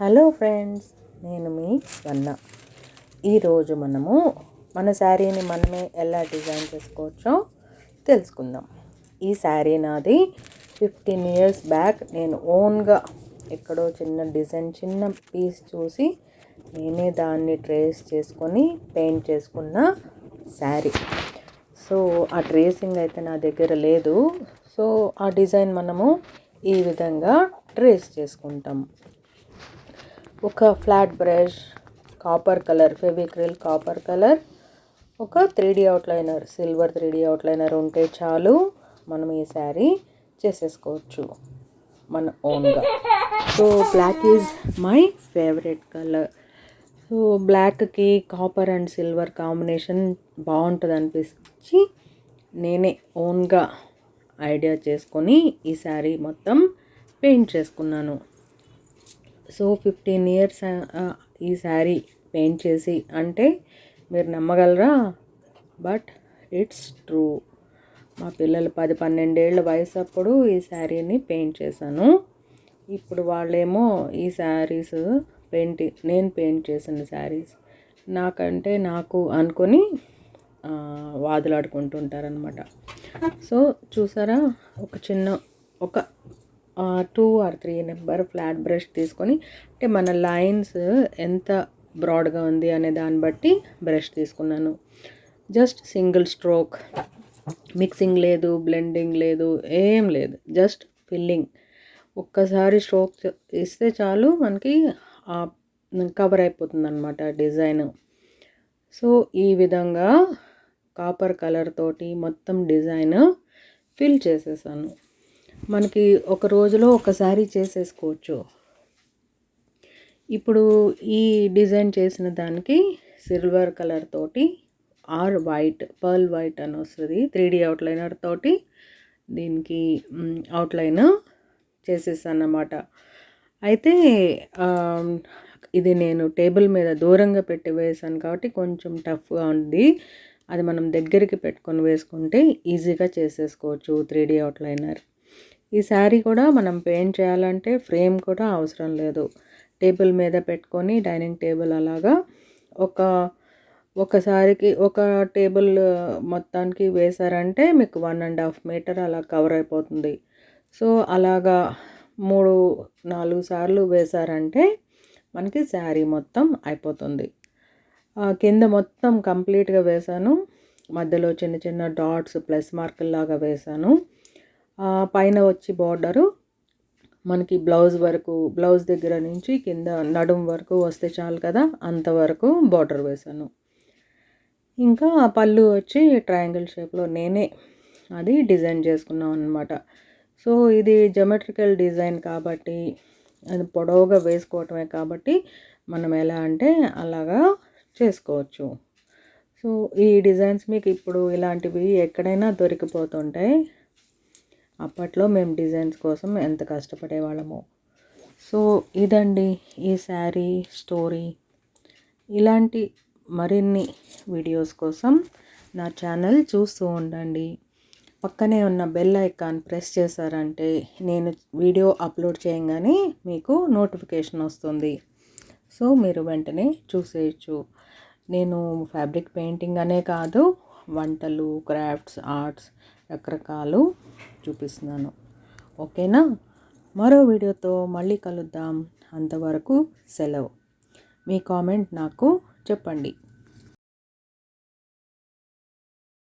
Hello friends, నేను మీ స్వర్ణ. ఈరోజు మనము మన శారీని మనమే ఎలా డిజైన్ చేసుకోవచ్చో తెలుసుకుందాం. ఈ శారీ నాది 15 years బ్యాక్ నేను ఓన్గా ఎక్కడో చిన్న డిజైన్ చిన్న పీస్ చూసి నేనే దాన్ని ట్రేస్ చేసుకొని పెయింట్ చేసుకున్న శారీ. సో ఆ ట్రేసింగ్ అయితే నా దగ్గర లేదు. సో ఆ డిజైన్ మనము ఈ విధంగా ట్రేస్ చేసుకుంటాం. ఒక flat brush, copper colour, Fevicryl copper colour, ఒక 3D outliner, silver 3D outliner ఉంటే చాలు, మనం ఈ శారీ చేసేసుకోవచ్చు మన ఓన్గా. So black is my favourite colour. So బ్లాక్కి కాపర్ అండ్ సిల్వర్ కాంబినేషన్ బాగుంటుంది అనిపించి నేనే ఓన్గా ఐడియా చేసుకొని ఈ శారీ మొత్తం పెయింట్ చేసుకున్నాను. సో 15 years ఈ శారీ పెయింట్ చేసి అంటే మీరు నమ్మగలరా? But it's true. మా పిల్లలు 10-12 ఏళ్ళ వయసు అప్పుడు ఈ శారీని పెయింట్ చేశాను. ఇప్పుడు వాళ్ళేమో ఈ శారీస్ నేను పెయింట్ చేసిన శారీస్ నాకు అనుకొని వాదులాడుకుంటుంటారనమాట. సో చూసారా, ఒక 2 or 3 నెంబర్ ఫ్లాట్ బ్రష్ తీసుకొని, అంటే మన లైన్స్ ఎంత బ్రాడ్గా ఉంది అనే దాన్ని బట్టి బ్రష్ తీసుకున్నాను. జస్ట్ సింగిల్ స్ట్రోక్, మిక్సింగ్ లేదు, బ్లెండింగ్ లేదు, ఏం లేదు, జస్ట్ ఫిల్లింగ్. ఒక్కసారి స్ట్రోక్ ఇస్తే చాలు మనకి కవర్ అయిపోతుంది అన్నమాట డిజైన్. సో ఈ విధంగా కాపర్ కలర్ తోటి మొత్తం డిజైన్ ఫిల్ చేసేసాను. మనకి ఒక రోజులో ఒకసారి చేసేసుకోవచ్చు. ఇప్పుడు ఈ డిజైన్ చేసిన దానికి సిల్వర్ కలర్ తోటి ఆర్ వైట్, పర్ల్ వైట్ అని వస్తుంది, 3D అవుట్లైనర్ తోటి దీనికి అవుట్లైన్ చేసేసాను అన్నమాట. అయితే ఇది నేను టేబుల్ మీద దూరంగా పెట్టి వేసాను కాబట్టి కొంచెం టఫ్గా ఉంది. అది మనం దగ్గరికి పెట్టుకొని వేసుకుంటే ఈజీగా చేసేసుకోవచ్చు 3D అవుట్లైనర్. ఈ శారీ కూడా మనం పెయింట్ చేయాలంటే ఫ్రేమ్ కూడా అవసరం లేదు. టేబుల్ మీద పెట్టుకొని డైనింగ్ టేబుల్ అలాగా ఒకసారికి ఒక టేబుల్ మొత్తానికి వేశారంటే మీకు 1.5 meter అలా కవర్ అయిపోతుంది. సో అలాగా 3-4 సార్లు వేశారంటే మనకి శారీ మొత్తం అయిపోతుంది. కింద మొత్తం కంప్లీట్గా వేశాను. మధ్యలో చిన్న చిన్న డాట్స్ ప్లస్ మార్కుల్లాగా వేశాను. పైన వచ్చి బార్డరు మనకి బ్లౌజ్ దగ్గర నుంచి కింద నడుం వరకు వస్తే చాలు కదా, అంతవరకు బార్డర్ వేశాను. ఇంకా పళ్ళు వచ్చి ట్రయాంగిల్ షేప్లో నేనే అది డిజైన్ చేసుకున్నాం అన్నమాట. సో ఇది జమెట్రికల్ డిజైన్ కాబట్టి, అది పొడవుగా వేసుకోవటమే కాబట్టి మనం ఎలా అంటే అలాగా చేసుకోవచ్చు. సో ఈ డిజైన్స్ మీకు ఇప్పుడు ఇలాంటివి ఎక్కడైనా దొరికిపోతుంటాయి. అప్పట్లో మేము డిజైన్స్ కోసం ఎంత కష్టపడేవాళ్ళము. సో ఇదండి ఈ శారీ స్టోరీ. ఇలాంటి మరిన్ని వీడియోస్ కోసం నా ఛానల్ చూస్తూ ఉండండి. పక్కనే ఉన్న బెల్ ఐకాన్ ప్రెస్ చేశారంటే నేను వీడియో అప్లోడ్ చేయగానే మీకు నోటిఫికేషన్ వస్తుంది. సో మీరు వెంటనే చూసేయచ్చు. నేను ఫ్యాబ్రిక్ పెయింటింగ్ అనే కాదు, వంటలు, క్రాఫ్ట్స్, ఆర్ట్స్ రకరకాలు చూపిస్తున్నాను. ఓకేనా? మరో వీడియోతో మళ్ళీ కలుద్దాం. అంతవరకు సెలవు. మీ కామెంట్ నాకు చెప్పండి.